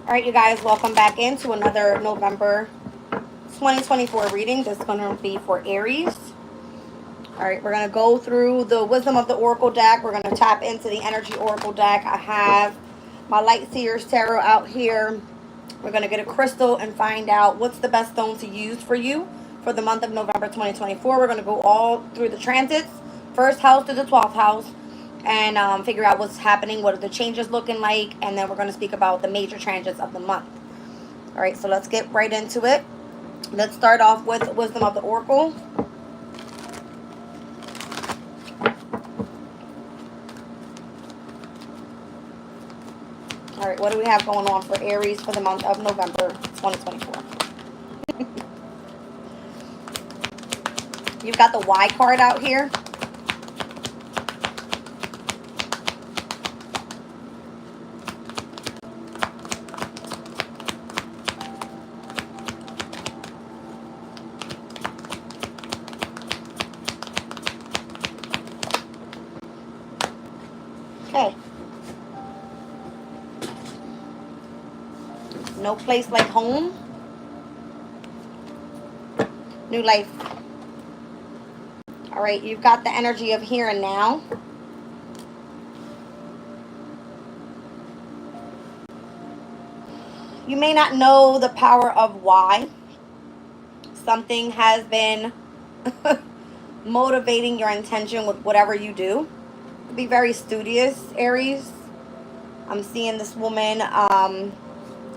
All right, you guys, welcome back into another November 2024 reading. This is going to be for Aries. All right, we're going to go through the Wisdom of the Oracle deck. We're going to tap into the Energy Oracle deck. I have my Light Seers Tarot out here. We're going to get a crystal and find out what's the best stone to use for you for the month of November 2024. We're going to go all through the transits, first house to the 12th house, and figure out what's happening, what are the changes looking like, and then we're going to speak about the major transits of the month. All right, so let's get right into it. Let's start off with Wisdom of the Oracle. All right, what do we have going on for Aries for the month of November 2024? You've got the Y card out here. Okay. No place like home. New life. All right, you've got the energy of here and now. You may not know the power of why. Something has been motivating your intention with whatever you do. Be very studious, Aries. I'm seeing this woman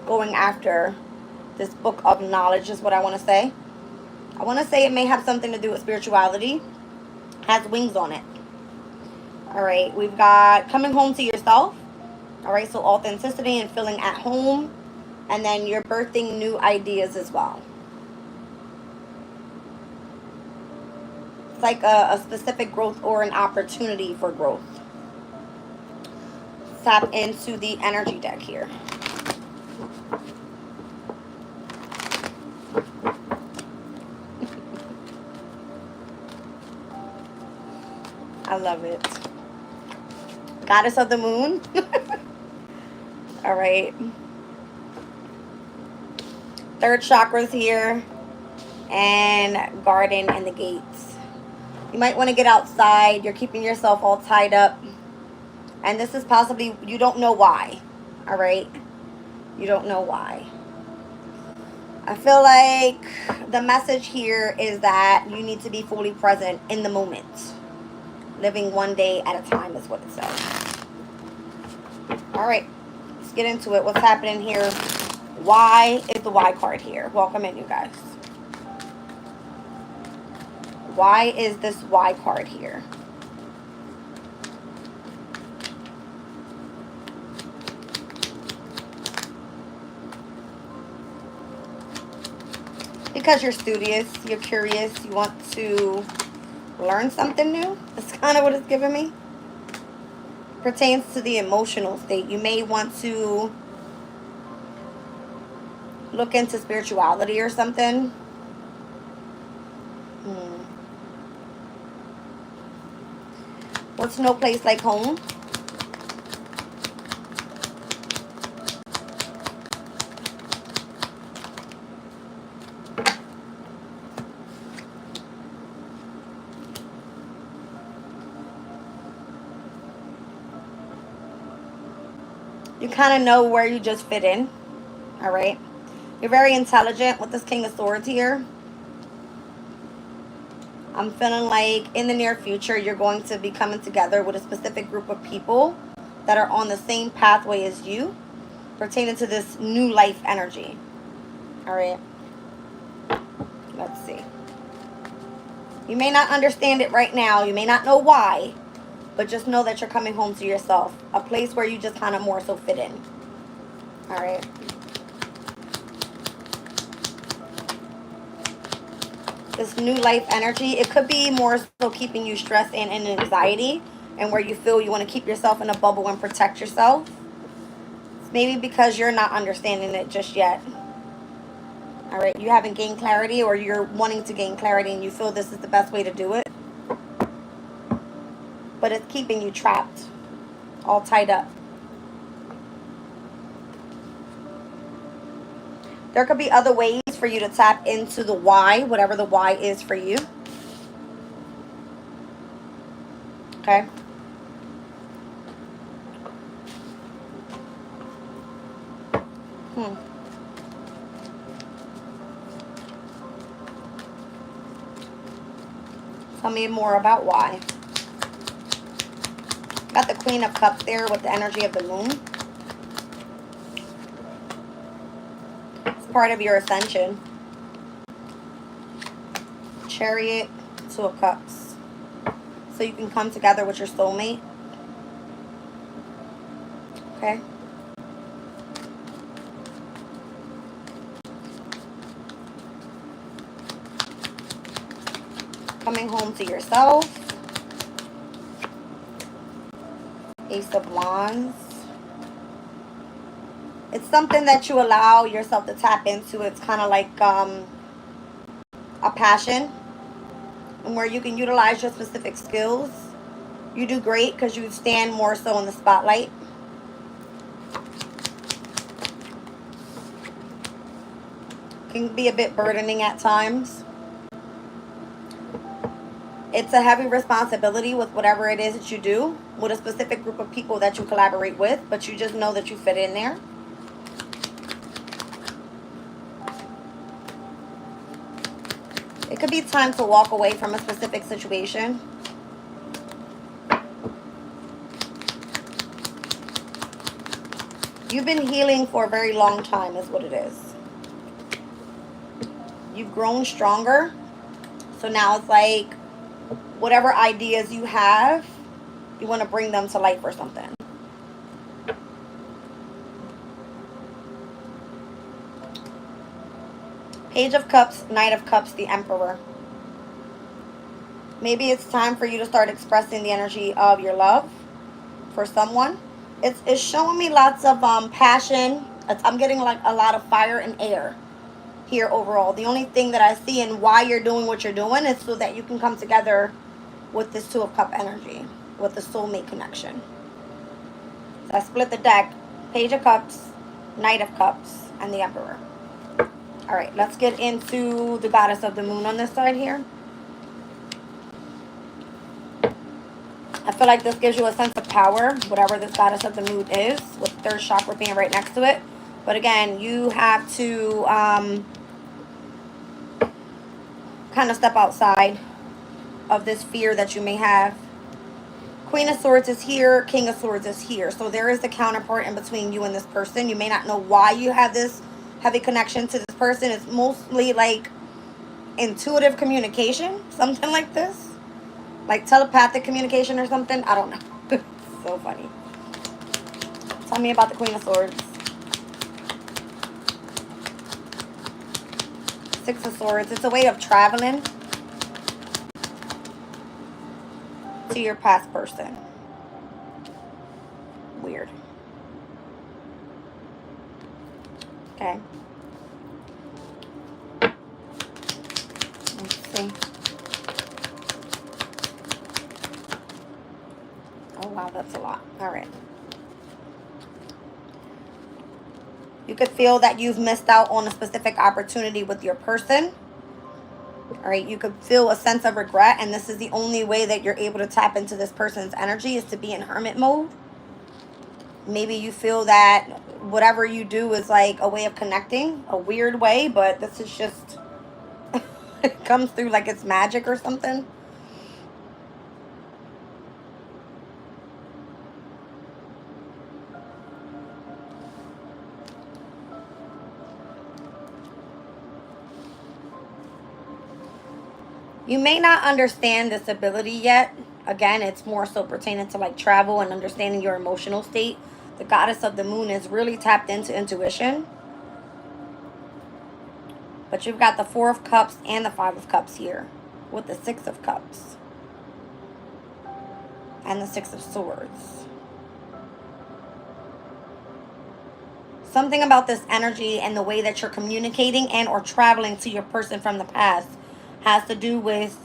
going after this book of knowledge is what I want to say. I want to say it may have something to do with spirituality. Has wings on it. All right, we've got coming home to yourself. All right, so authenticity and feeling at home. And then you're birthing new ideas as well. It's like a specific growth or an opportunity for growth. Tap into the energy deck here. I love it. Goddess of the Moon. All right. Third chakra's here. And garden and the gates. You might want to get outside. You're keeping yourself all tied up. And this is possibly, you don't know why. All right. You don't know why. I feel like the message here is that you need to be fully present in the moment. Living one day at a time is what it says. All right, let's get into it. What's happening here? Why is the Y card here? Welcome in, you guys. Why is this Y card here? Because you're studious, you're curious, you want to learn something new. That's kind of what it's giving me. Pertains to the emotional state. You may want to look into spirituality or something. What's no place like home? You kind of know where you just fit in. All right. You're very intelligent with this King of Swords here. I'm feeling like in the near future, you're going to be coming together with a specific group of people that are on the same pathway as you, pertaining to this new life energy. All right. Let's see. You may not understand it right now. You may not know why. But just know that you're coming home to yourself. A place where you just kind of more so fit in. All right. This new life energy, it could be more so keeping you stressed and in anxiety. And where you feel you want to keep yourself in a bubble and protect yourself. Maybe because you're not understanding it just yet. All right. You haven't gained clarity, or you're wanting to gain clarity and you feel this is the best way to do it. But it's keeping you trapped, all tied up. There could be other ways for you to tap into the why, whatever the why is for you. Okay. Tell me more about why. Got the Queen of Cups there with the energy of the moon. It's part of your ascension. Chariot, Two of Cups. So you can come together with your soulmate. Okay. Coming home to yourself. Ace of Wands. It's something that you allow yourself to tap into. It's kind of like a passion, and where you can utilize your specific skills. You do great because you stand more so in the spotlight. Can be a bit burdening at times. It's a heavy responsibility with whatever it is that you do, with a specific group of people that you collaborate with, but you just know that you fit in there. It could be time to walk away from a specific situation. You've been healing for a very long time is what it is. You've grown stronger. So now it's like whatever ideas you have, you want to bring them to life or something. Page of Cups, Knight of Cups, the Emperor. Maybe it's time for you to start expressing the energy of your love for someone. It's showing me lots of passion. I'm getting like a lot of fire and air here overall. The only thing that I see and why you're doing what you're doing is so that you can come together with this Two of Cup energy, with the soulmate connection. So I split the deck. Page of Cups, Knight of Cups, and the Emperor. All right, let's get into the Goddess of the Moon on this side here. I feel like this gives you a sense of power, whatever this Goddess of the Moon is, with third chakra being right next to it. But again, you have to kind of step outside of this fear that you may have. Queen of Swords is here. King of Swords is here. So there is the counterpart in between you and this person. You may not know why you have this heavy connection to this person. It's mostly like intuitive communication, something like this. Like telepathic communication or something. I don't know. It's so funny. Tell me about the Queen of Swords. Six of Swords. It's a way of traveling to your past person. Weird. Okay. Let's see. Oh, wow, that's a lot. All right. You could feel that you've missed out on a specific opportunity with your person. All right, you could feel a sense of regret, and this is the only way that you're able to tap into this person's energy is to be in hermit mode. Maybe you feel that whatever you do is like a way of connecting, a weird way, but this is just, it comes through like it's magic or something. You may not understand this ability yet. Again, it's more so pertaining to like travel and understanding your emotional state. The Goddess of the Moon is really tapped into intuition. But you've got the Four of Cups and the Five of Cups here with the Six of Cups and the Six of Swords. Something about this energy and the way that you're communicating and or traveling to your person from the past has to do with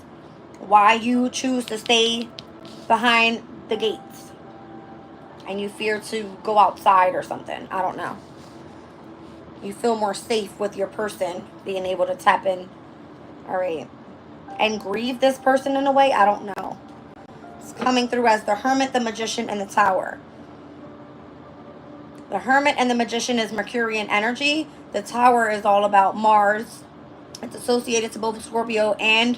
why you choose to stay behind the gates and you fear to go outside or something. I don't know. You feel more safe with your person being able to tap in. All right. And grieve this person in a way, I don't know. It's coming through as the Hermit, the Magician, and the Tower. The Hermit and the Magician is Mercurian energy. The Tower is all about Mars. It's associated to both Scorpio and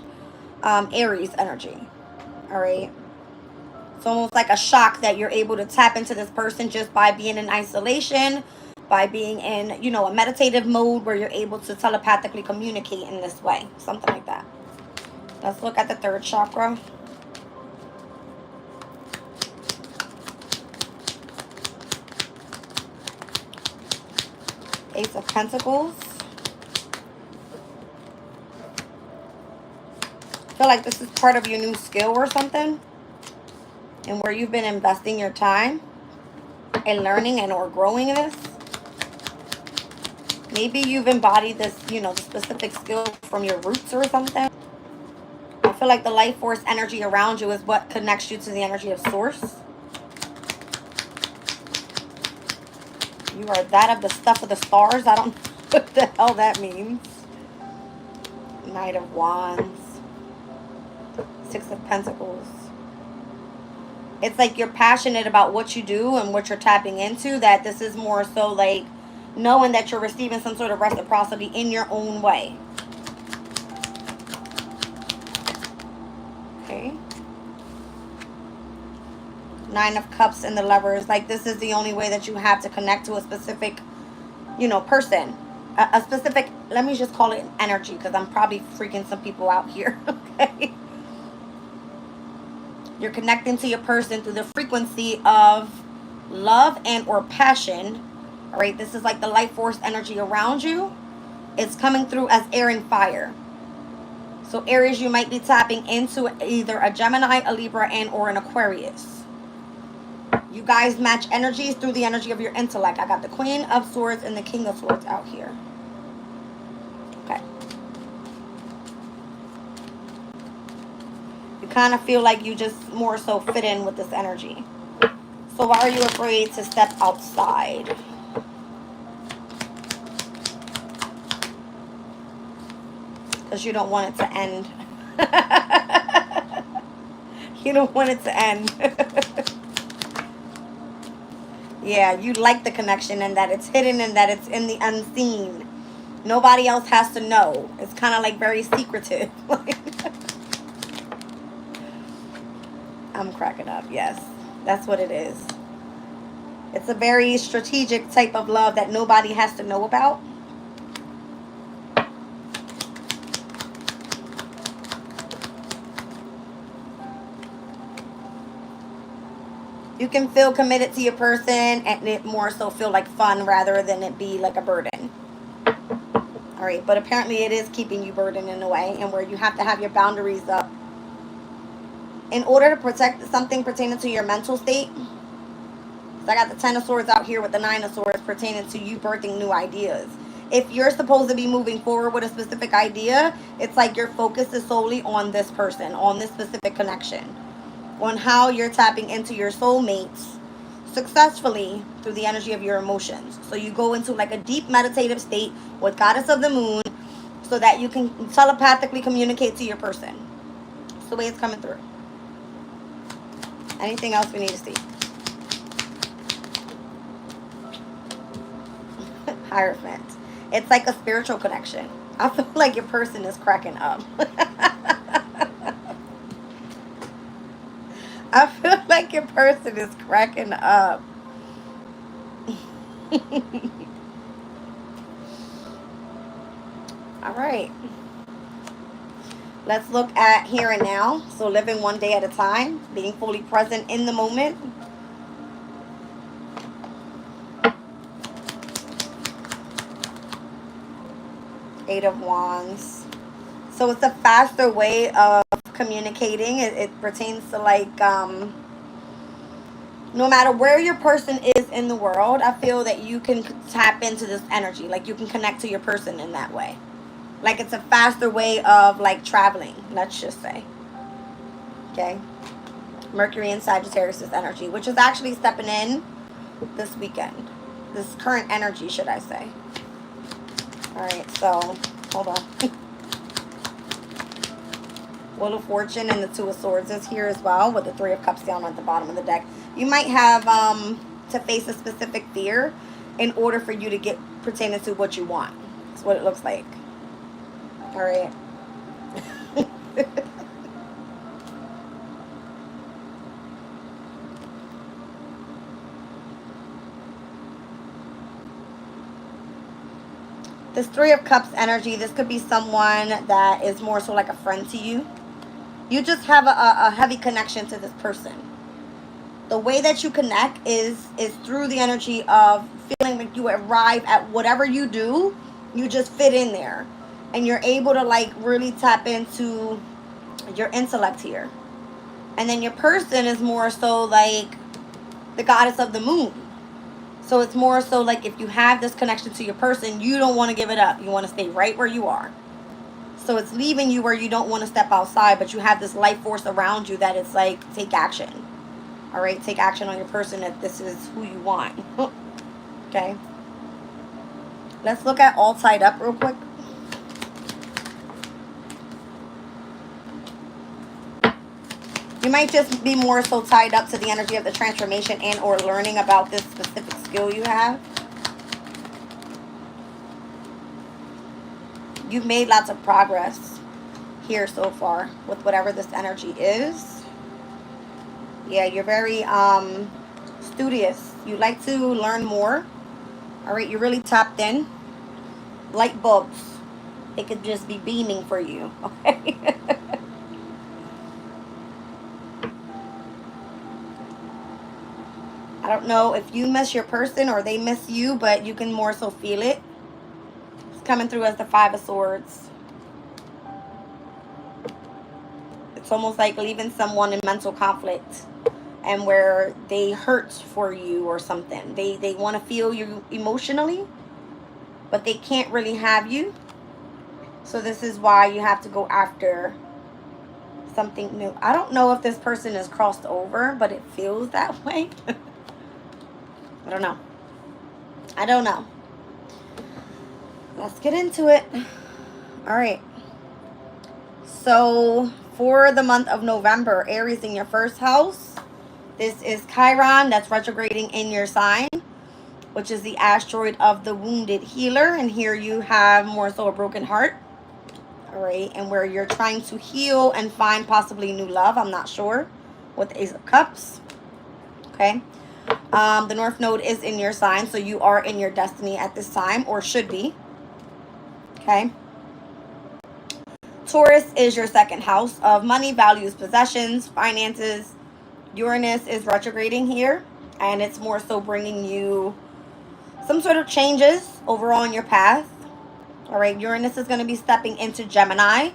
Aries energy. All right. It's almost like a shock that you're able to tap into this person just by being in isolation, by being in, you know, a meditative mode where you're able to telepathically communicate in this way. Something like that. Let's look at the third chakra. Ace of Pentacles. I feel like this is part of your new skill or something, and where you've been investing your time and learning and or growing this. Maybe you've embodied this, you know, the specific skill from your roots or something. I feel like the life force energy around you is what connects you to the energy of source. You are that of the stuff of the stars. I don't know what the hell that means. Knight of Wands. Six of Pentacles. It's like you're passionate about what you do and what you're tapping into. That this is more so like knowing that you're receiving some sort of reciprocity in your own way. Okay. Nine of Cups and the Lovers. Like this is the only way that you have to connect to a specific, you know, person. A specific, let me just call it an energy, because I'm probably freaking some people out here. Okay. You're connecting to your person through the frequency of love and or passion. All right. This is like the life force energy around you. It's coming through as air and fire. So Aries, you might be tapping into either a Gemini, a Libra, and or an Aquarius. You guys match energies through the energy of your intellect. I got the Queen of Swords and the King of Swords out here. Okay. You kind of feel like you just more so fit in with this energy. So why are you afraid to step outside? Because you don't want it to end. You don't want it to end. Yeah, you like the connection and that it's hidden and that it's in the unseen. Nobody else has to know. It's kind of like very secretive. I'm cracking up. Yes, that's what it is. It's a very strategic type of love that nobody has to know about. You can feel committed to your person and it more so feel like fun rather than it be like a burden. All right, but apparently it is keeping you burdened in a way, and where you have to have your boundaries up in order to protect something pertaining to your mental state. So I got the Ten of Swords out here with the Nine of Swords pertaining to you birthing new ideas. If you're supposed to be moving forward with a specific idea, it's like your focus is solely on this person, on this specific connection, on how you're tapping into your soulmates successfully through the energy of your emotions. So you go into like a deep meditative state with Goddess of the Moon so that you can telepathically communicate to your person. That's the way it's coming through. Anything else we need to see? Hierophant. It's like a spiritual connection. I feel like your person is cracking up. I feel like your person is cracking up. All right. Let's look at here and now. So living one day at a time, being fully present in the moment. Eight of Wands. So it's a faster way of communicating. It pertains to like no matter where your person is in the world, I feel that you can tap into this energy. Like you can connect to your person in that way. Like it's a faster way of like traveling, let's just say. Okay. Mercury and Sagittarius energy, which is actually stepping in this weekend. This current energy, should I say. right, so hold on. Wheel of Fortune and the Two of Swords is here as well, with the Three of Cups down at the bottom of the deck. You might have to face a specific fear in order for you to get pertaining to what you want. That's what it looks like. All right. This Three of Cups energy, this could be someone that is more so like a friend to you. You just have a heavy connection to this person. The way that you connect is through the energy of feeling like you arrive at whatever you do, you just fit in there. And you're able to like really tap into your intellect here. And then your person is more so like the goddess of the moon. So it's more so like if you have this connection to your person, you don't want to give it up. You want to stay right where you are. So it's leaving you where you don't want to step outside, but you have this life force around you that it's like, take action. All right, take action on your person if this is who you want. Okay. Let's look at all tied up real quick. You might just be more so tied up to the energy of the transformation and or learning about this specific skill you have. You've made lots of progress here so far with whatever this energy is. Yeah, you're very studious. You like to learn more. All right, you're really tapped in. Light bulbs. They could just be beaming for you. Okay. I don't know if you miss your person or they miss you, but you can more so feel it. It's coming through as the Five of Swords. It's almost like leaving someone in mental conflict and where they hurt for you or something. They want to feel you emotionally, but they can't really have you. So this is why you have to go after something new. I don't know if this person is crossed over, but it feels that way. I don't know. I don't know. Let's get into it. All right. So for the month of November, Aries in your first house. This is Chiron that's retrograding in your sign, which is the asteroid of the wounded healer. And here you have more so a broken heart. All right. And where you're trying to heal and find possibly new love. I'm not sure. With the Ace of Cups. Okay. The North Node is in your sign, so you are in your destiny at this time, or should be. Okay. Taurus is your second house of money, values, possessions, finances. Uranus is retrograding here, and it's more so bringing you some sort of changes overall in your path. All right. Uranus is going to be stepping into Gemini,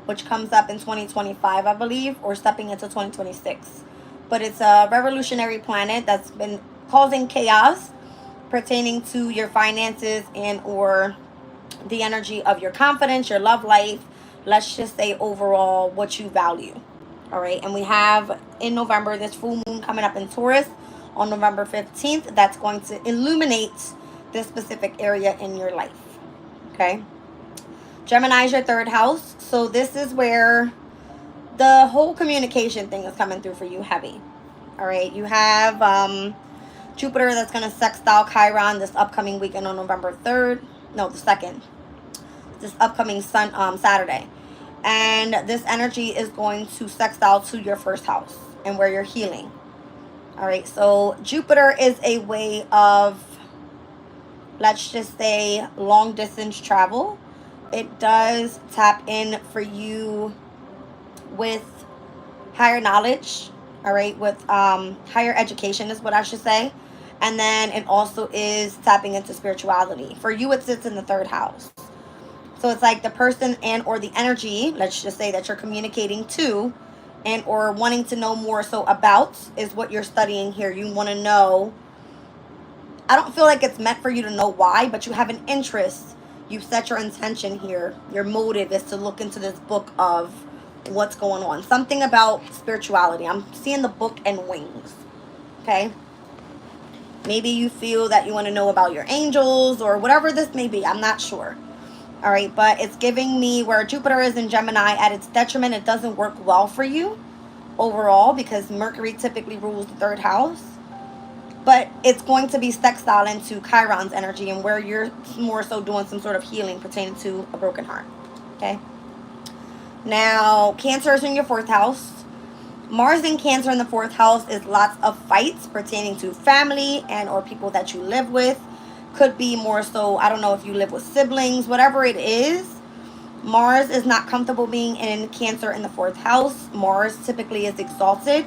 which comes up in 2025, I believe, or stepping into 2026. But it's a revolutionary planet that's been causing chaos pertaining to your finances and or the energy of your confidence, your love life. Let's just say overall what you value. All right. And we have in November this full moon coming up in Taurus on November 15th. That's going to illuminate this specific area in your life. Okay. Gemini is your third house. So this is where the whole communication thing is coming through for you heavy. All right. You have Jupiter that's going to sextile Chiron this upcoming weekend on November 3rd. No, the 2nd. This upcoming Saturday. And this energy is going to sextile to your first house and where you're healing. All right. So Jupiter is a way of, let's just say, long distance travel. It does tap in for you with higher knowledge, all right, with higher education is what I should say. And then it also is tapping into spirituality. For you, it sits in the third house. So it's like the person and or the energy, let's just say, that you're communicating to and or wanting to know more so about is what you're studying here. You want to know. I don't feel like it's meant for you to know why, but you have an interest. You've set your intention here. Your motive is to look into this book of what's going on. Something about spirituality. I'm seeing the book and wings. Okay. Maybe you feel that you want to know about your angels or whatever this may be. I'm not sure. All right, but it's giving me where Jupiter is in Gemini at its detriment. It doesn't work well for you overall because Mercury typically rules the third house. But it's going to be sextile into Chiron's energy and where you're more so doing some sort of healing pertaining to a broken heart. Okay. Now, Cancer is in your fourth house. Mars in Cancer in the fourth house is lots of fights pertaining to family and or people that you live with. Could be more so, I don't know if you live with siblings, whatever it is. Mars is not comfortable being in Cancer in the fourth house. Mars typically is exalted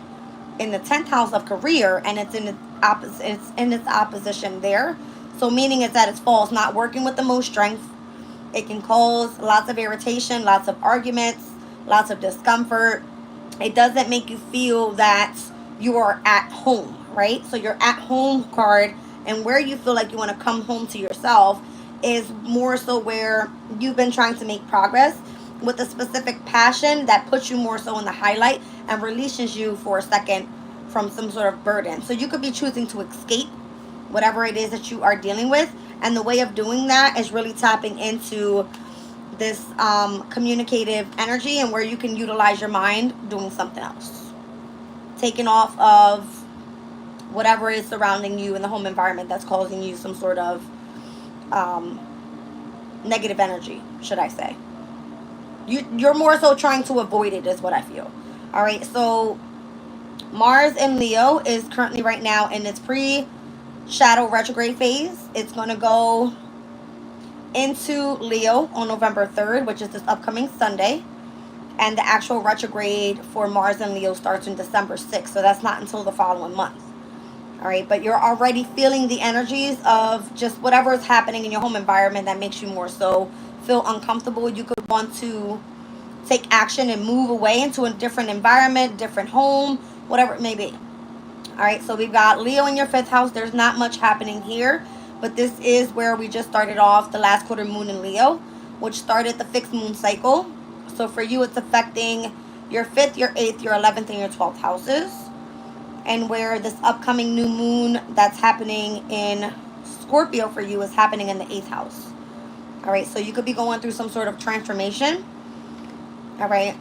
in the 10th house of career, and it's in its opposite. It's in its opposition there, so meaning it's at its fall. It's not working with the most strength. It can cause lots of irritation, lots of arguments, lots of discomfort. It doesn't make you feel that you are at home, right? So your at home card and where you feel like you want to come home to yourself is more so where you've been trying to make progress with a specific passion that puts you more so in the highlight and releases you for a second from some sort of burden. So you could be choosing to escape whatever it is that you are dealing with. And the way of doing that is really tapping into this communicative energy and where you can utilize your mind doing something else. Taking off of whatever is surrounding you in the home environment that's causing you some sort of negative energy, should I say. You're more so trying to avoid it is what I feel. All right, so Mars in Leo is currently right now in its pre-shadow retrograde phase. It's going to go into Leo on November 3rd, which is this upcoming Sunday. And the actual retrograde for Mars in Leo starts in December 6th. So that's not until the following month. All right, but you're already feeling the energies of just whatever is happening in your home environment that makes you more so feel uncomfortable. You could want to take action and move away into a different environment, different home, whatever it may be. All right, so we've got Leo in your fifth house. There's not much happening here, but this is where we just started off the last quarter moon in Leo, which started the fixed moon cycle. So for you, it's affecting your 5th, your 8th, your 11th, and your 12th houses. And where this upcoming new moon that's happening in Scorpio for you is happening in the 8th house. All right, so you could be going through some sort of transformation. All right,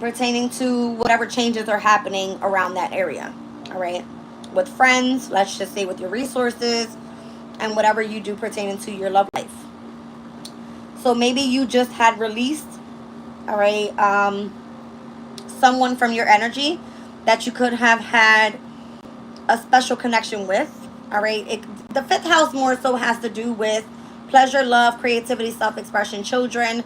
pertaining to whatever changes are happening around that area. All right, with friends, let's just say with your resources and whatever you do pertaining to your love life. So maybe you just had released, all right, someone from your energy that you could have had a special connection with. All right, the 5th house more so has to do with pleasure, love, creativity, self-expression, children.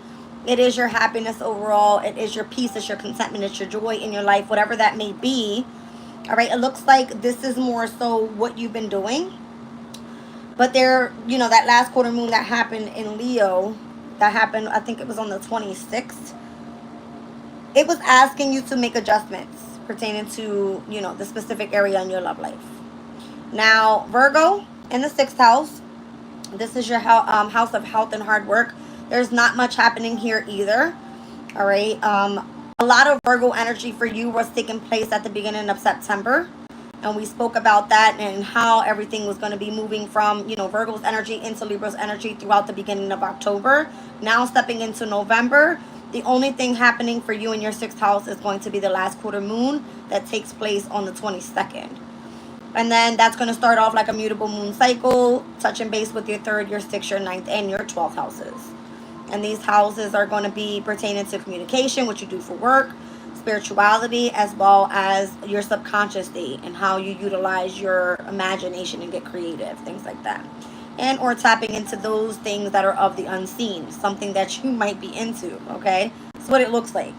It is your happiness overall. It is your peace. It's your contentment. It's your joy in your life, whatever that may be. All right, it looks like this is more so what you've been doing. But there, you know, that last quarter moon that happened in Leo, that happened, I think it was on the 26th. It was asking you to make adjustments pertaining to, you know, the specific area in your love life. Now, Virgo in the 6th house. This is your house of health and hard work. There's not much happening here either. All right. A lot of Virgo energy for you was taking place at the beginning of September. And we spoke about that and how everything was going to be moving from, you know, Virgo's energy into Libra's energy throughout the beginning of October. Now stepping into November, the only thing happening for you in your 6th house is going to be the last quarter moon that takes place on the 22nd. And then that's going to start off like a mutable moon cycle, touching base with your 3rd, your 6th, your 9th, and your 12th houses. And these houses are going to be pertaining to communication, what you do for work, spirituality, as well as your subconscious state and how you utilize your imagination and get creative, things like that. And or tapping into those things that are of the unseen, something that you might be into, okay? That's what it looks like.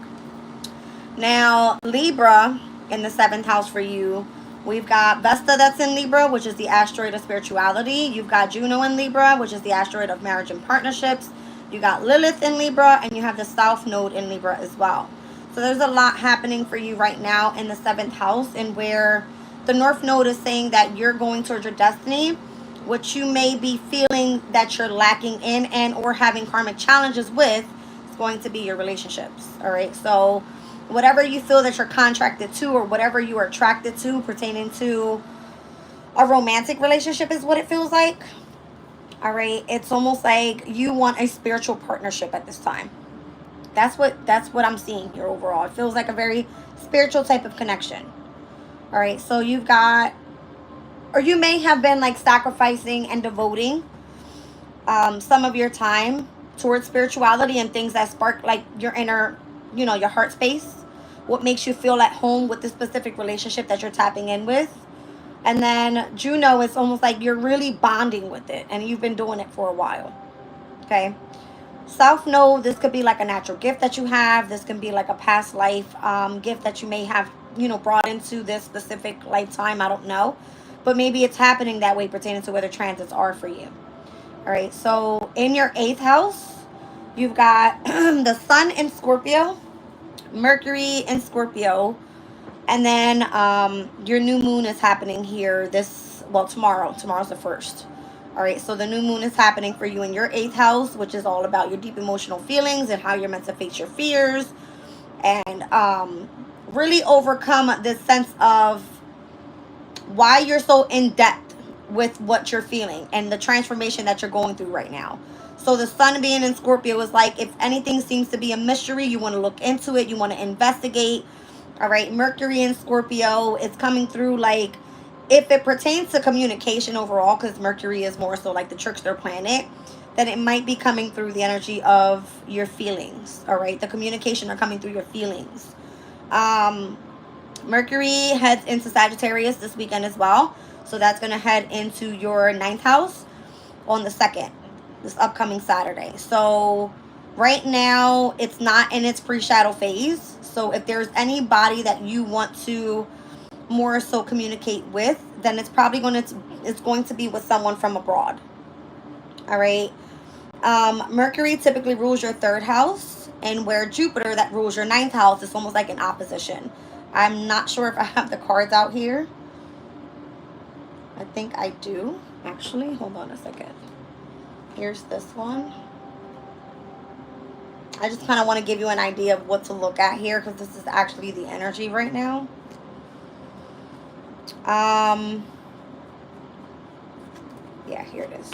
Now, Libra in the 7th house for you, we've got Vesta that's in Libra, which is the asteroid of spirituality. You've got Juno in Libra, which is the asteroid of marriage and partnerships. You got Lilith in Libra, and you have the South Node in Libra as well. So there's a lot happening for you right now in the 7th house, and where the North Node is saying that you're going towards your destiny. What you may be feeling that you're lacking in and or having karmic challenges with is going to be your relationships. All right, so whatever you feel that you're contracted to or whatever you are attracted to pertaining to a romantic relationship is what it feels like. All right. It's almost like you want a spiritual partnership at this time. That's what I'm seeing here overall. It feels like a very spiritual type of connection. All right. So you've got, or you may have been like sacrificing and devoting some of your time towards spirituality and things that spark like your inner, your heart space. What makes you feel at home with the specific relationship that you're tapping in with. And then Juno, it's almost like you're really bonding with it and you've been doing it for a while. Okay. South Node, this could be like a natural gift that you have. This can be like a past life gift that you may have, brought into this specific lifetime. I don't know. But maybe it's happening that way pertaining to where the transits are for you. All right. So in your 8th house, you've got the Sun in Scorpio, Mercury in Scorpio, and then your new moon is happening here tomorrow. Tomorrow's the 1st. All right, so the new moon is happening for you in your 8th house, which is all about your deep emotional feelings and how you're meant to face your fears and really overcome this sense of why you're so in depth with what you're feeling and the transformation that you're going through right now. So the sun being in Scorpio is like, if anything seems to be a mystery, you want to look into it, you want to investigate. All right, Mercury in Scorpio is coming through like, if it pertains to communication overall, because Mercury is more so like the trickster planet, then it might be coming through the energy of your feelings. All right, the communication are coming through your feelings. Mercury heads into Sagittarius this weekend as well. So that's going to head into your 9th house on the 2nd, this upcoming Saturday. So right now, it's not in its pre-shadow phase. So if there's anybody that you want to more so communicate with, then it's probably going to be with someone from abroad. All right. Mercury typically rules your 3rd house, and where Jupiter that rules your 9th house is almost like an opposition. I'm not sure if I have the cards out here. I think I do. Actually, hold on a second. Here's this one. I just kind of want to give you an idea of what to look at here, because this is actually the energy right now. Yeah, here it is.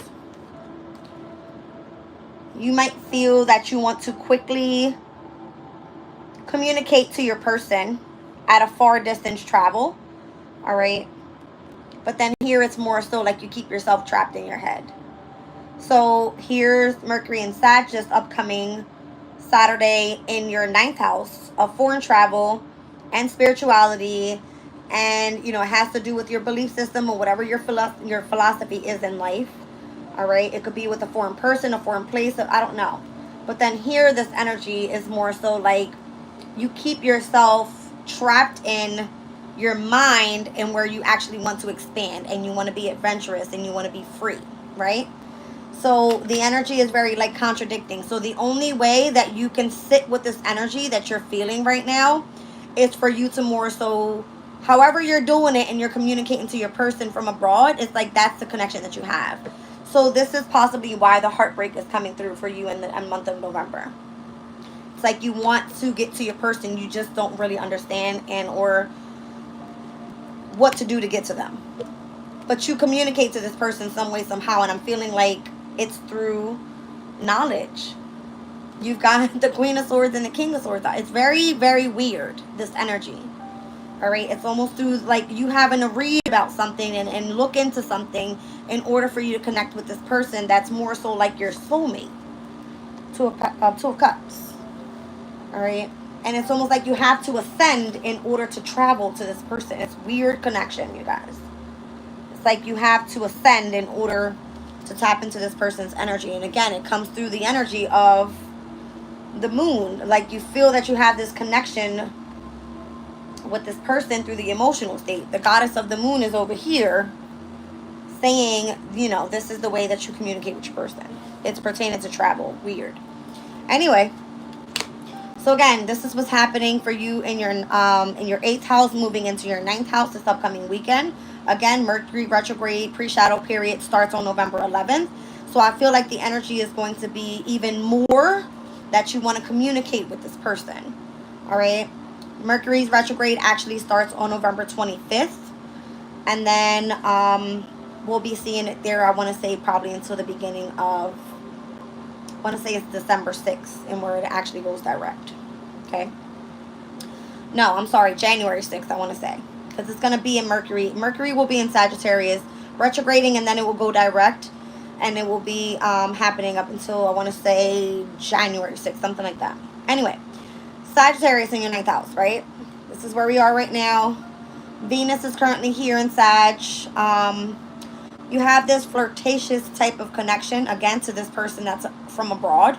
You might feel that you want to quickly communicate to your person at a far distance travel. All right. But then here it's more so like you keep yourself trapped in your head. So here's Mercury and Sag just upcoming Saturday in your 9th house of foreign travel and spirituality. And, it has to do with your belief system or whatever your philosophy is in life. All right. It could be with a foreign person, a foreign place. I don't know. But then here, this energy is more so like you keep yourself trapped in your mind and where you actually want to expand and you want to be adventurous and you want to be free. Right. So the energy is very like contradicting. So the only way that you can sit with this energy that you're feeling right now is for you to more so, however you're doing it and you're communicating to your person from abroad, it's like that's the connection that you have. So this is possibly why the heartbreak is coming through for you in the month of November. It's like you want to get to your person, you just don't really understand or what to do to get to them. But you communicate to this person some way, somehow, and I'm feeling like it's through knowledge. You've got the Queen of Swords and the King of Swords. It's very, very weird, this energy. All right, it's almost through like you having to read about something and look into something in order for you to connect with this person that's more so like your soulmate. Two of Cups. All right, and it's almost like you have to ascend in order to travel to this person. It's weird connection, you guys. It's like you have to ascend in order to tap into this person's energy. And again, it comes through the energy of the moon. Like you feel that you have this connection with this person through the emotional state. The goddess of the moon is over here saying, this is the way that you communicate with your person. It's pertaining to travel. Weird. Anyway, so again, this is what's happening for you in your 8th house, moving into your 9th house this upcoming weekend. Again, Mercury retrograde pre-shadow period starts on November 11th. So I feel like the energy is going to be even more that you want to communicate with this person. All right. Mercury's retrograde actually starts on November 25th. And then we'll be seeing it there, I want to say probably until the beginning of, I want to say it's December 6th, and where it actually goes direct. Okay. No, I'm sorry, January 6th, I want to say. Because it's going to be in Mercury. Mercury will be in Sagittarius, retrograding, and then it will go direct. And it will be happening up until, I want to say, January 6th, something like that. Anyway, Sagittarius in your 9th house, right? This is where we are right now. Venus is currently here in Sag. You have this flirtatious type of connection, again, to this person that's from abroad.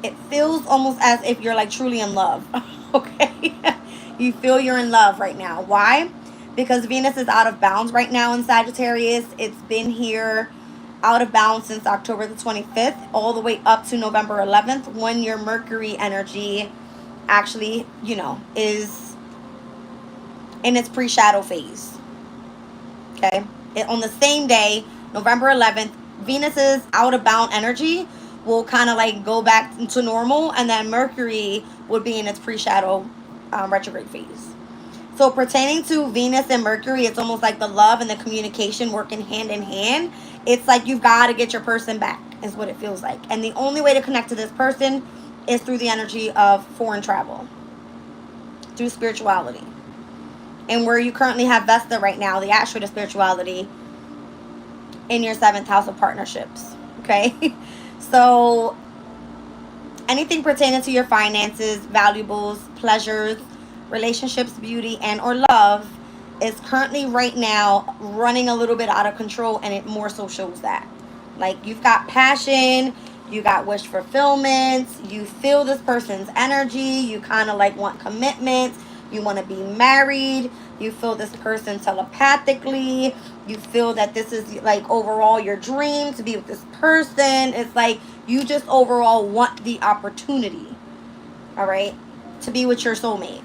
It feels almost as if you're like truly in love. Okay. You feel you're in love right now. Why? Because Venus is out of bounds right now in Sagittarius. It's been here out of bounds since October the 25th all the way up to November 11th, when your Mercury energy actually, you know, is in its pre-shadow phase. Okay. On the same day, November 11th, Venus's out of bound energy will kind of like go back to normal, and then Mercury would be in its pre-shadow retrograde phase. So pertaining to Venus and Mercury, it's almost like the love and the communication working hand in hand. It's like you've got to get your person back, is what it feels like. And the only way to connect to this person is through the energy of foreign travel, through spirituality. And where you currently have Vesta right now, the asteroid of spirituality, in your 7th house of partnerships. Okay. So anything pertaining to your finances, valuables, pleasures, relationships, beauty, and or love is currently right now running a little bit out of control, and it more so shows that. Like, you've got passion, you got wish fulfillment, you feel this person's energy, you kind of like want commitment, you want to be married, you feel this person telepathically, you feel that this is like overall your dream to be with this person. It's like you just overall want the opportunity, all right, to be with your soulmate.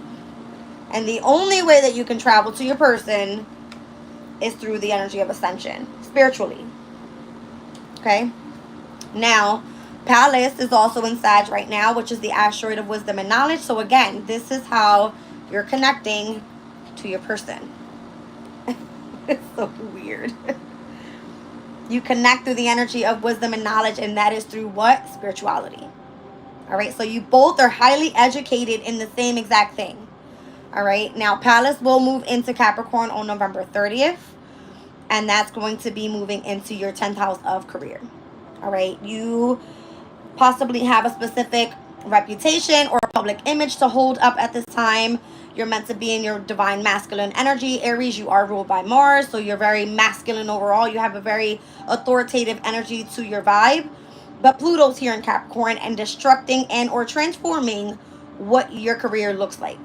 And the only way that you can travel to your person is through the energy of ascension, spiritually. Okay? Now, Pallas is also in Sag right now, which is the asteroid of wisdom and knowledge. So again, this is how you're connecting to your person. It's so weird. You connect through the energy of wisdom and knowledge, and that is through what? Spirituality. All right? So you both are highly educated in the same exact thing. All right. Now, Pallas will move into Capricorn on November 30th. And that's going to be moving into your 10th house of career. All right. You possibly have a specific reputation or a public image to hold up at this time. You're meant to be in your divine masculine energy. Aries, you are ruled by Mars. So you're very masculine overall. You have a very authoritative energy to your vibe. But Pluto's here in Capricorn and destructing and or transforming what your career looks like.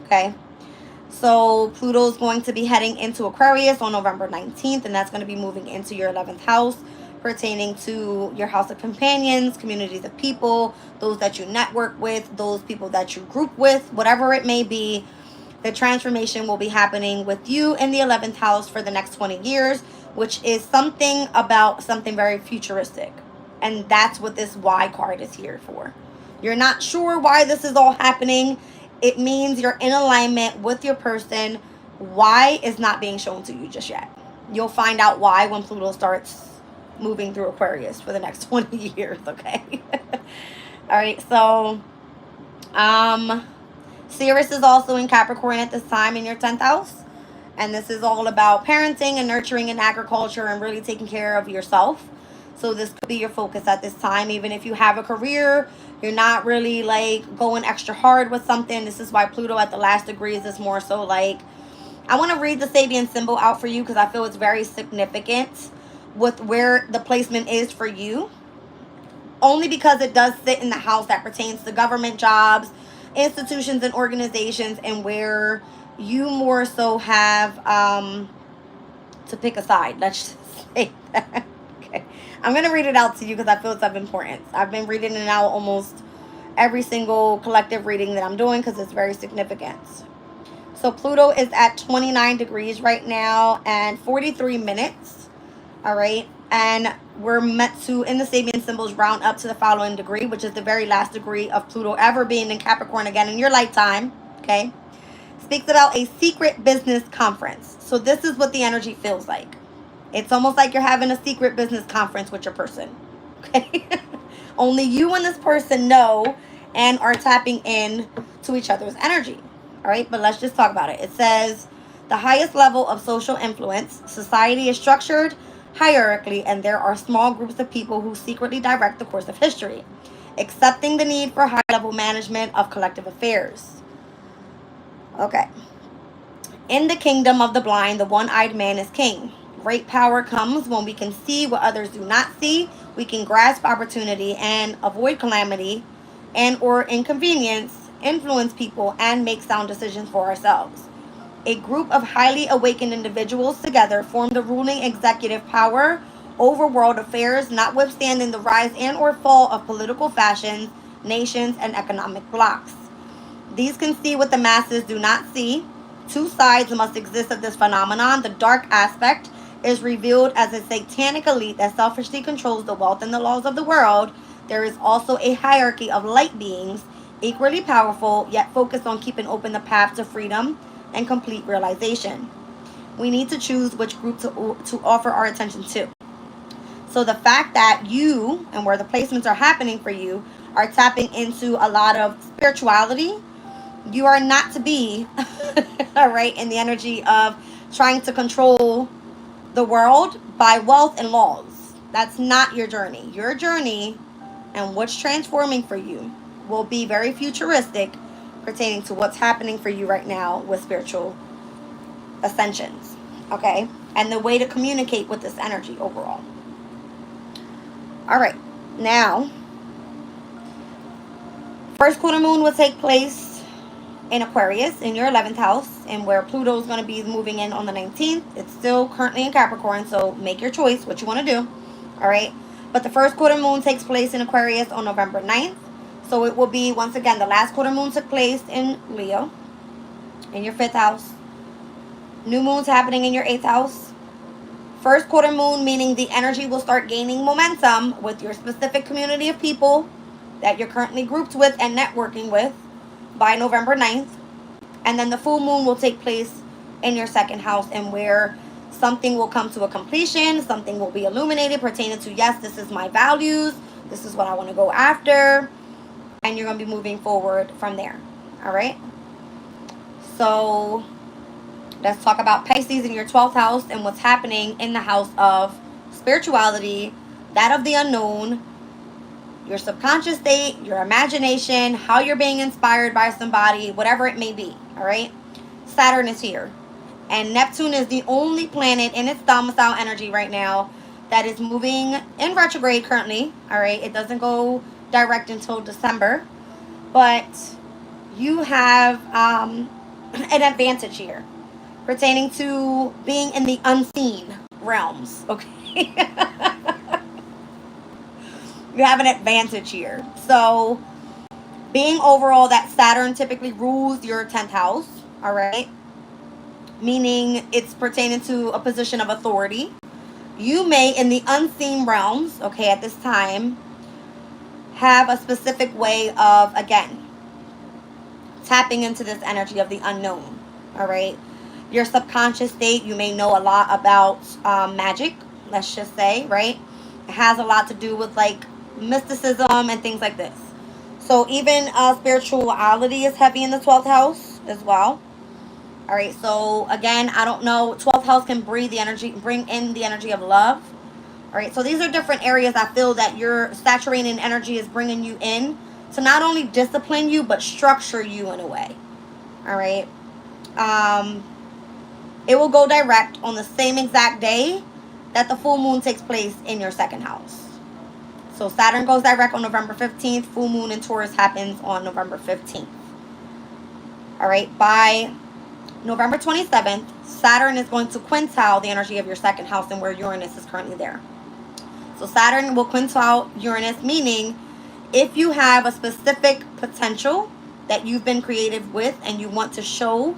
Okay, so Pluto's going to be heading into Aquarius on November 19th, and that's going to be moving into your 11th house, pertaining to your house of companions, communities of people, those that you network with, those people that you group with, whatever it may be. The transformation will be happening with you in the 11th house for the next 20 years, which is something about something very futuristic. And that's what this Y card is here for. You're not sure why this is all happening. It means you're in alignment with your person. Why is not being shown to you just yet. You'll find out why when Pluto starts moving through Aquarius for the next 20 years, okay? All right, so Sirius is also in Capricorn at this time in your 10th house. And this is all about parenting and nurturing and agriculture and really taking care of yourself. So this could be your focus at this time. Even if you have a career, you're not really like going extra hard with something. This is why Pluto at the last degrees is more so like, I want to read the Sabian symbol out for you because I feel it's very significant with where the placement is for you. Only because it does sit in the house that pertains to government jobs, institutions and organizations, and where you more so have to pick a side. Let's just say that. Okay. I'm going to read it out to you because I feel it's of importance. I've been reading it out almost every single collective reading that I'm doing because it's very significant. So Pluto is at 29 degrees right now and 43 minutes. All right. And we're meant to, in the Sabian symbols, round up to the following degree, which is the very last degree of Pluto ever being in Capricorn again in your lifetime. Okay. Speaks about a secret business conference. So this is what the energy feels like. It's almost like you're having a secret business conference with your person. Okay? Only you and this person know and are tapping in to each other's energy. All right, but let's just talk about it. It says the highest level of social influence. Society is structured hierarchically, and there are small groups of people who secretly direct the course of history, accepting the need for high level management of collective affairs. Okay. In the kingdom of the blind, the one-eyed man is king. Great power comes when we can see what others do not see. We can grasp opportunity and avoid calamity and or inconvenience, influence people, and make sound decisions for ourselves. A group of highly awakened individuals together form the ruling executive power over world affairs, notwithstanding the rise and or fall of political fashions, nations, and economic blocs. These can see what the masses do not see. Two sides must exist of this phenomenon. The dark aspect is revealed as a satanic elite that selfishly controls the wealth and the laws of the world. There is also a hierarchy of light beings, equally powerful, yet focused on keeping open the path to freedom and complete realization. We need to choose which group to offer our attention to. So the fact that you, and where the placements are happening for you, are tapping into a lot of spirituality, you are not to be, all right, in the energy of trying to control the world by wealth and laws. That's not your journey. Your journey and what's transforming for you will be very futuristic pertaining to what's happening for you right now with spiritual ascensions, okay? And the way to communicate with this energy overall. All right, now, first quarter moon will take place in Aquarius in your 11th house, and where Pluto is going to be moving in on the 19th. It's still currently in Capricorn, so make your choice what you want to do. All right, but the first quarter moon takes place in Aquarius on November 9th. So it will be, once again, the last quarter moon took place in Leo in your 5th house. New moon's happening in your 8th house. First quarter moon, meaning the energy will start gaining momentum with your specific community of people that you're currently grouped with and networking with by November 9th. And then the full moon will take place in your 2nd house, and where something will come to a completion, something will be illuminated pertaining to, yes, this is my values, this is what I want to go after, and you're going to be moving forward from there. All right? So let's talk about Pisces in your 12th house and what's happening in the house of spirituality, that of the unknown, your subconscious state, your imagination, how you're being inspired by somebody, whatever it may be. All right? Saturn is here. And Neptune is the only planet in its domicile energy right now that is moving in retrograde currently. All right? It doesn't go direct until December. But you have an advantage here pertaining to being in the unseen realms. Okay? You have an advantage here. So, being overall that Saturn typically rules your 10th house, all right? Meaning it's pertaining to a position of authority. You may, in the unseen realms, okay, at this time, have a specific way of, again, tapping into this energy of the unknown, all right? Your subconscious state, you may know a lot about magic, let's just say, right? It has a lot to do with, like, mysticism and things like this. So even spirituality is heavy in the 12th house as well. All right, so again, I don't know, 12th house can bring in the energy of love. All right, so these are different areas I feel that your saturating energy is bringing you in to not only discipline you, but structure you in a way. All right. It will go direct on the same exact day that the full moon takes place in your 2nd house. So Saturn goes direct on November 15th. Full moon in Taurus happens on November 15th. All right. By November 27th, Saturn is going to quintile the energy of your 2nd house and where Uranus is currently there. So Saturn will quintile Uranus, meaning if you have a specific potential that you've been creative with and you want to show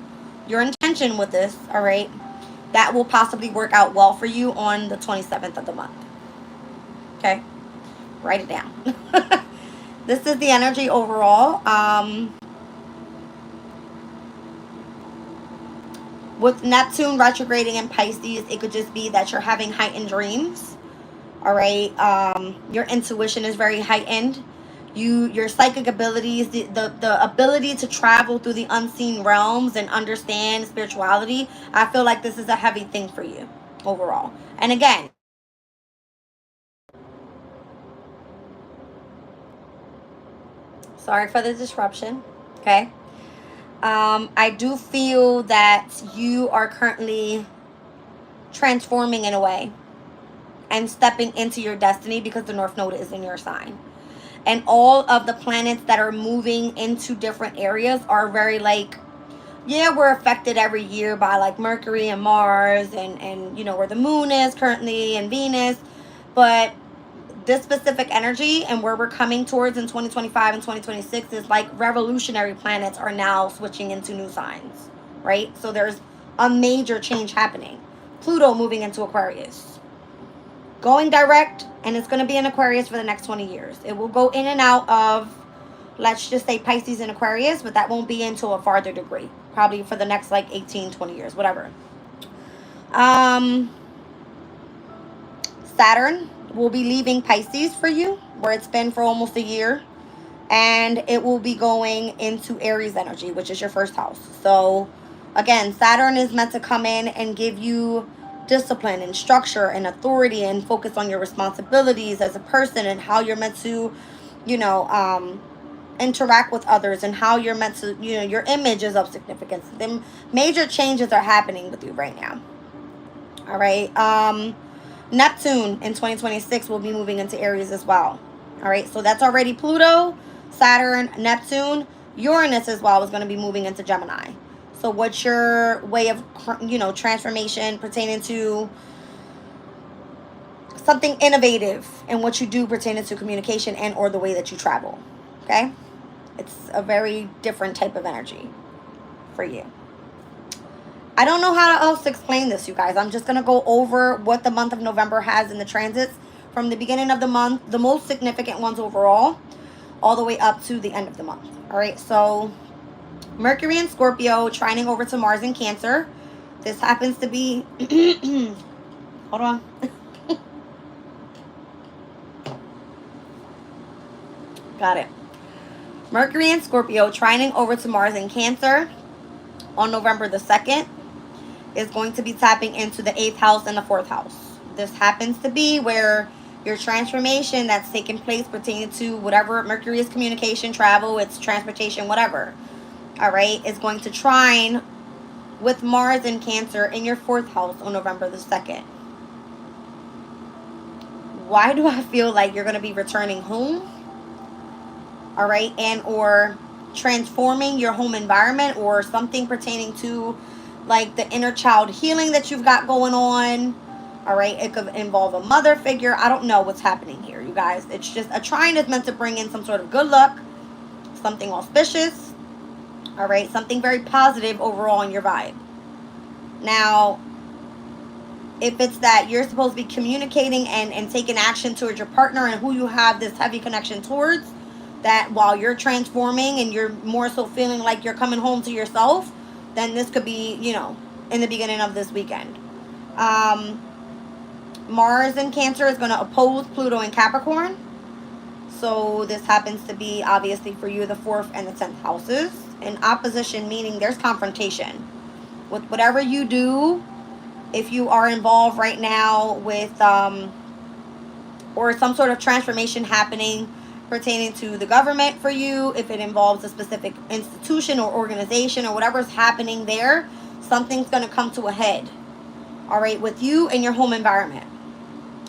your intention with this, all right, that will possibly work out well for you on the 27th of the month. Okay? Write it down. This is the energy overall. With Neptune retrograding in Pisces, it could just be that you're having heightened dreams. All right. Your intuition is very heightened. Your psychic abilities, the ability to travel through the unseen realms and understand spirituality. I feel like this is a heavy thing for you overall. And again, sorry for the disruption. Okay. I do feel that you are currently transforming in a way and stepping into your destiny because the North Node is in your sign. And all of the planets that are moving into different areas are very like, yeah, we're affected every year by like Mercury and Mars and you know, where the moon is currently and Venus. But this specific energy and where we're coming towards in 2025 and 2026 is like revolutionary planets are now switching into new signs, right? So there's a major change happening. Pluto moving into Aquarius, going direct, and it's going to be in Aquarius for the next 20 years. It will go in and out of, let's just say, Pisces and Aquarius, but that won't be until a farther degree, probably for the next like 18, 20 years, whatever. Saturn will be leaving Pisces for you, where it's been for almost a year, and it will be going into Aries energy, which is your first house. So again, Saturn is meant to come in and give you discipline and structure and authority and focus on your responsibilities as a person and how you're meant to, you know, interact with others and how you're meant to, you know, your image is of significance. The major changes are happening with you right now. All right. Neptune in 2026 will be moving into Aries as well. All right, so that's already Pluto, Saturn, Neptune. Uranus as well is going to be moving into Gemini. So what's your way of, you know, transformation pertaining to something innovative in what you do pertaining to communication and or the way that you travel? Okay, it's a very different type of energy for you. I don't know how else to explain this, you guys. I'm just going to go over what the month of November has in the transits from the beginning of the month, the most significant ones overall, all the way up to the end of the month. All right, so Mercury in Scorpio, trining over to Mars in Cancer. This happens to be, hold on. Got it. Mercury in Scorpio, trining over to Mars in Cancer on November the 2nd. Is going to be tapping into the 8th house and the 4th house. This happens to be where your transformation that's taking place pertaining to whatever Mercury is communication, travel, it's transportation, whatever. All right, is going to trine with Mars in Cancer in your 4th house on November the 2nd. Why do I feel like you're going to be returning home? All right, and or transforming your home environment or something pertaining to like the inner child healing that you've got going on. All right, it could involve a mother figure. I don't know what's happening here, you guys. It's just a trine is meant to bring in some sort of good luck, something auspicious. All right, something very positive overall in your vibe. Now, if it's that you're supposed to be communicating and taking action towards your partner and who you have this heavy connection towards, that while you're transforming and you're more so feeling like you're coming home to yourself, then this could be, you know, in the beginning of this weekend. Mars in Cancer is going to oppose Pluto in Capricorn. So this happens to be, obviously, for you, the 4th and the 10th houses. In opposition, meaning there's confrontation. With whatever you do, if you are involved right now with, or some sort of transformation happening pertaining to the government for you, if it involves a specific institution or organization or whatever's happening there, something's going to come to a head. All right, with you and your home environment.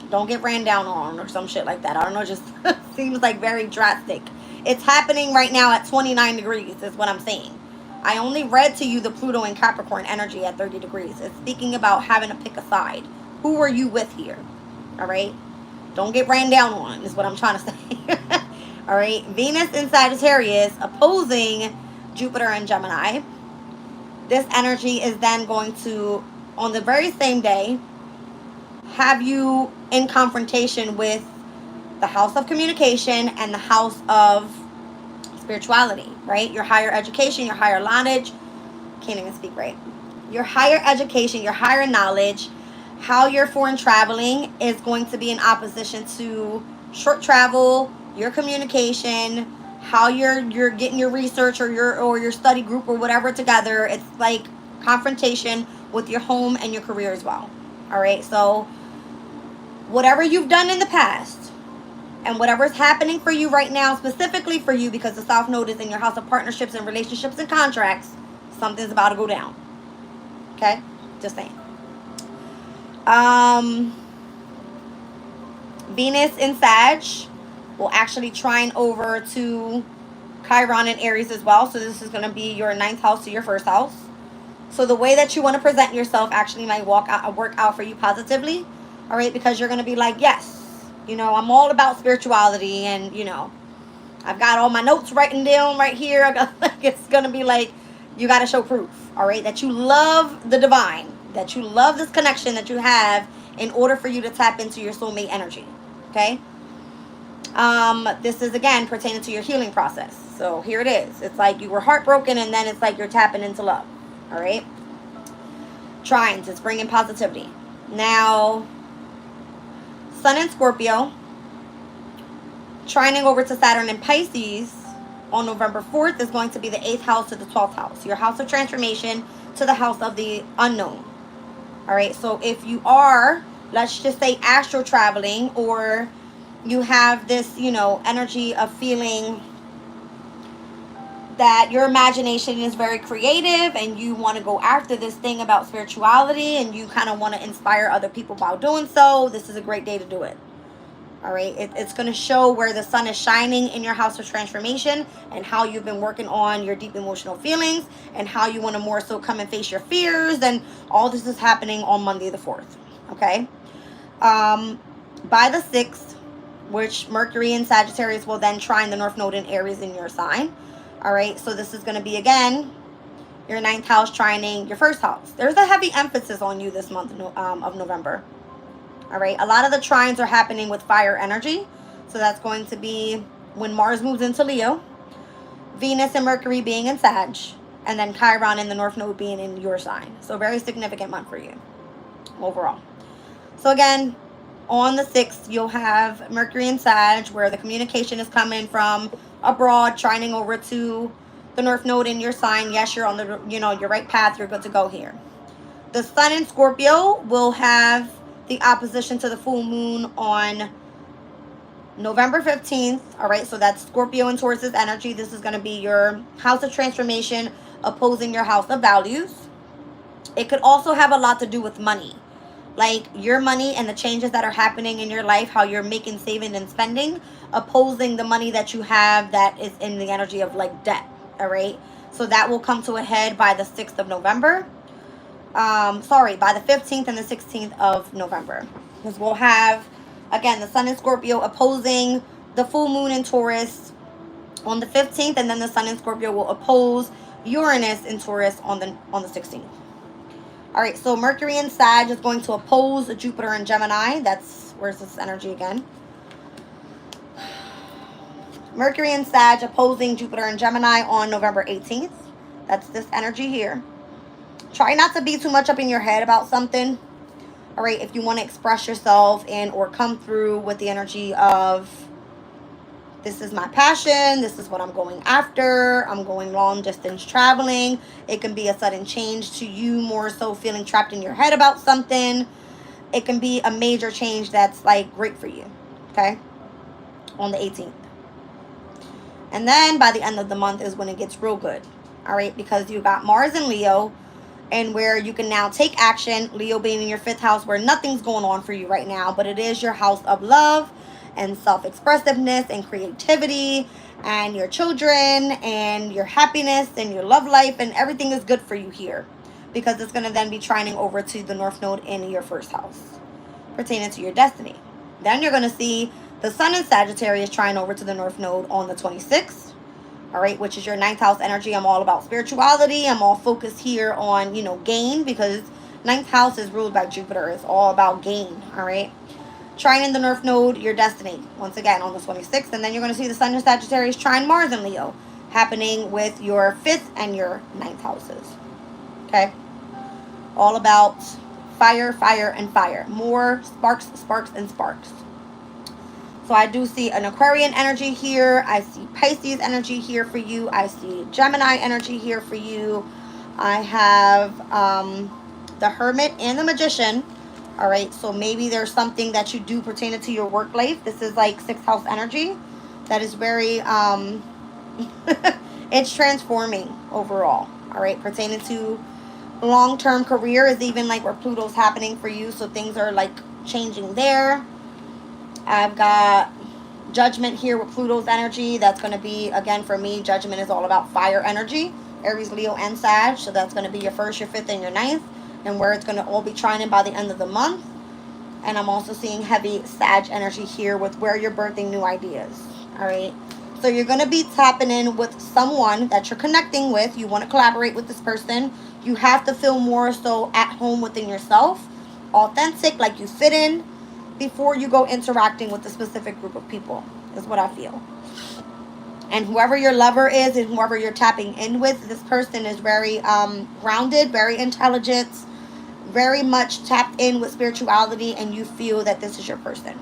Don't get ran down on or some shit like that. I don't know, just seems like very drastic. It's happening right now at 29 degrees is what I'm saying. I only read to you the Pluto and Capricorn energy at 30 degrees. It's speaking about having to pick a side. Who are you with here? All right? Don't get ran down on is what I'm trying to say. All right, Venus in Sagittarius opposing Jupiter and Gemini. This energy is then going to, on the very same day, have you in confrontation with the house of communication and the house of spirituality, right? Your higher education, your higher knowledge. Can't even speak right. your higher education, your higher knowledge, how your foreign traveling is going to be in opposition to short travel, your communication, how you're getting your research or your study group or whatever together. It's like confrontation with your home and your career as well. All right, so whatever you've done in the past and whatever's happening for you right now, specifically for you because the South Node is in your house of partnerships and relationships and contracts, something's about to go down. Okay, just saying. Venus in Sag will actually trine over to Chiron in Aries as well. So this is going to be your ninth house to your first house. So the way that you want to present yourself actually might work out for you positively. All right, because you're going to be like, yes, you know, I'm all about spirituality, and you know, I've got all my notes written down right here. It's going to be like, you got to show proof, all right, that you love the divine, that you love this connection that you have in order for you to tap into your soulmate energy. Okay. This is again pertaining to your healing process. So here it is. It's like you were heartbroken, and then it's like you're tapping into love. All right. Trines, it's bringing positivity. Now, Sun in Scorpio, trining over to Saturn in Pisces on November 4th is going to be the 8th house to the 12th house. Your house of transformation to the house of the unknown. All right. So if you are, let's just say, astral traveling, or you have this, you know, energy of feeling that your imagination is very creative and you want to go after this thing about spirituality and you kind of want to inspire other people by doing so, this is a great day to do it. All right, it's going to show where the sun is shining in your house of transformation and how you've been working on your deep emotional feelings and how you want to more so come and face your fears. And all this is happening on Monday the 4th. Okay. By the 6th, which Mercury in Sagittarius will then trine the North Node in Aries in your sign. All right, so this is going to be, again, your 9th house trining your 1st house. There's a heavy emphasis on you this month of November. All right, a lot of the trines are happening with fire energy. So that's going to be when Mars moves into Leo, Venus and Mercury being in Sag, and then Chiron in the North Node being in your sign. So very significant month for you overall. So again, on the 6th, you'll have Mercury in Sag, where the communication is coming from abroad, trining over to the North Node in your sign. Yes, you're on the, you know, your right path. You're good to go here. The Sun in Scorpio will have the opposition to the full moon on November 15th. All right, so that's Scorpio and Taurus's energy. This is going to be your house of transformation opposing your house of values. It could also have a lot to do with money. Like your money and the changes that are happening in your life, how you're making, saving, and spending, opposing the money that you have that is in the energy of like debt. All right. So that will come to a head by the 6th of November. By the 15th and the 16th of November. Because we'll have, again, the Sun in Scorpio opposing the full moon in Taurus on the 15th, and then the Sun in Scorpio will oppose Uranus in Taurus on the 16th. All right, so Mercury in Sag is going to oppose Jupiter in Gemini. Where's this energy again? Mercury in Sag opposing Jupiter in Gemini on November 18th. That's this energy here. Try not to be too much up in your head about something. All right, if you want to express yourself and or come through with the energy of, this is my passion, this is what I'm going after, I'm going long distance traveling. It can be a sudden change to you, more so feeling trapped in your head about something. It can be a major change that's like great for you, okay, on the 18th. And then by the end of the month is when it gets real good, all right, because you got Mars in Leo, and where you can now take action, Leo being in your 5th house, where nothing's going on for you right now, but it is your house of love and self-expressiveness and creativity and your children and your happiness and your love life, and everything is good for you here because it's going to then be trining over to the North Node in your 1st house pertaining to your destiny. Then you're going to see the Sun in Sagittarius trine over to the North Node on the 26th. All right, which is your 9th house energy. I'm all about spirituality. I'm all focused here on, you know, gain, because 9th house is ruled by Jupiter. It's all about gain. All right. Trine in the North Node, your destiny, once again on the 26th. And then you're going to see the Sun in Sagittarius trine Mars in Leo happening with your 5th and your 9th houses. Okay. All about fire, fire, and fire. More sparks, sparks, and sparks. So I do see an Aquarian energy here. I see Pisces energy here for you. I see Gemini energy here for you. I have the Hermit and the Magician. All right, so maybe there's something that you do pertaining to your work life. This is like 6th house energy. That is very, it's transforming overall. All right, pertaining to long-term career is even like where Pluto's happening for you. So things are like changing there. I've got Judgment here with Pluto's energy. That's going to be, again, for me, Judgment is all about fire energy. Aries, Leo, and Sag. So that's going to be your 1st, your 5th, and your 9th. And where it's going to all be trining by the end of the month. And I'm also seeing heavy Sag energy here with where you're birthing new ideas. All right. So you're going to be tapping in with someone that you're connecting with. You want to collaborate with this person. You have to feel more so at home within yourself. Authentic, like you fit in, before you go interacting with a specific group of people, is what I feel. And whoever your lover is and whoever you're tapping in with, this person is very grounded, very intelligent, very much tapped in with spirituality, and you feel that this is your person.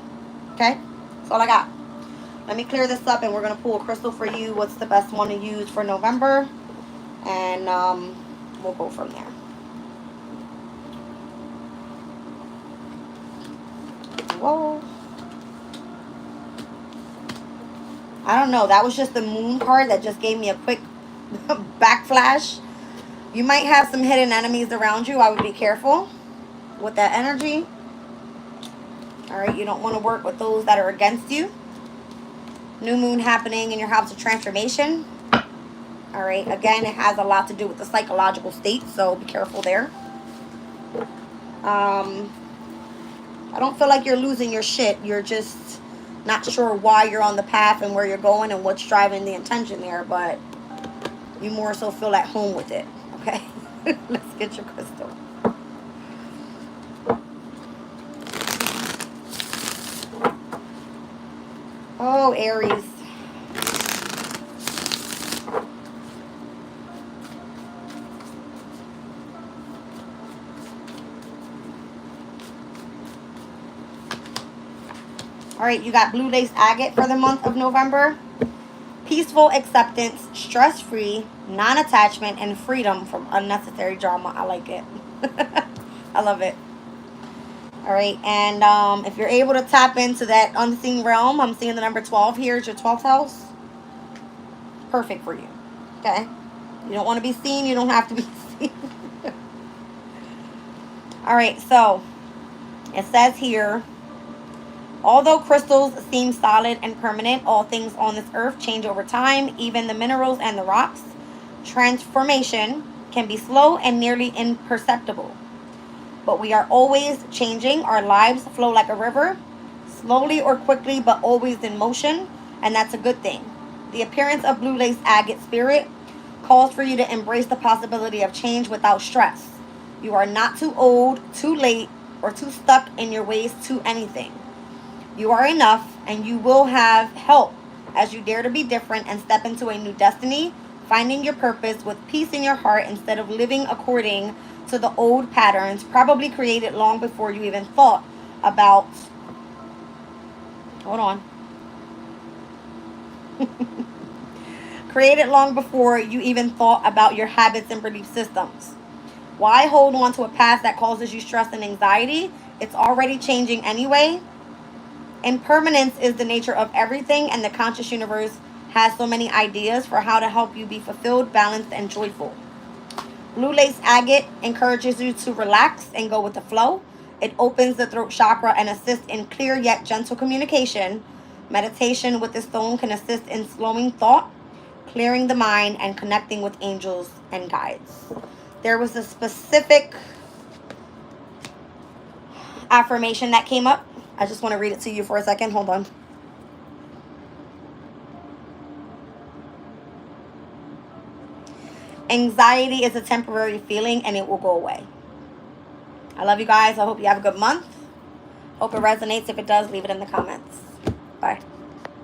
Okay? That's all I got. Let me clear this up, and we're going to pull a crystal for you. What's the best one to use for November? And we'll go from there. Whoa. I don't know. That was just the moon card that just gave me a quick backflash. You might have some hidden enemies around you. I would be careful with that energy. All right. You don't want to work with those that are against you. New moon happening in your house of transformation. All right. Again, it has a lot to do with the psychological state. So be careful there. I don't feel like you're losing your shit. You're just not sure why you're on the path and where you're going and what's driving the intention there. But you more so feel at home with it. Okay? Let's get your crystal. Oh, Aries. All right, you got blue lace agate for the month of November. Peaceful acceptance, stress-free, non-attachment, and freedom from unnecessary drama. I like it. I love it. All right, and if you're able to tap into that unseen realm, I'm seeing the number 12 here. Is your 12th house? Perfect for you. Okay? You don't want to be seen. You don't have to be seen. All right, so it says here, although crystals seem solid and permanent, all things on this earth change over time, even the minerals and the rocks. Transformation can be slow and nearly imperceptible. But we are always changing. Our lives flow like a river, slowly or quickly, but always in motion, and that's a good thing. The appearance of blue lace agate spirit calls for you to embrace the possibility of change without stress. You are not too old, too late, or too stuck in your ways to anything. You are enough, and you will have help as you dare to be different and step into a new destiny, finding your purpose with peace in your heart instead of living according to the old patterns, probably created long before you even thought about... Hold on. Created long before you even thought about your habits and belief systems. Why hold on to a past that causes you stress and anxiety? It's already changing anyway. Impermanence is the nature of everything, and the conscious universe has so many ideas for how to help you be fulfilled, balanced, and joyful. Blue lace agate encourages you to relax and go with the flow. It opens the throat chakra and assists in clear yet gentle communication. Meditation with the stone can assist in slowing thought, clearing the mind, and connecting with angels and guides. There was a specific affirmation that came up. I just want to read it to you for a second. Hold on. Anxiety is a temporary feeling and it will go away. I love you guys. I hope you have a good month. Hope it resonates. If it does, leave it in the comments. Bye.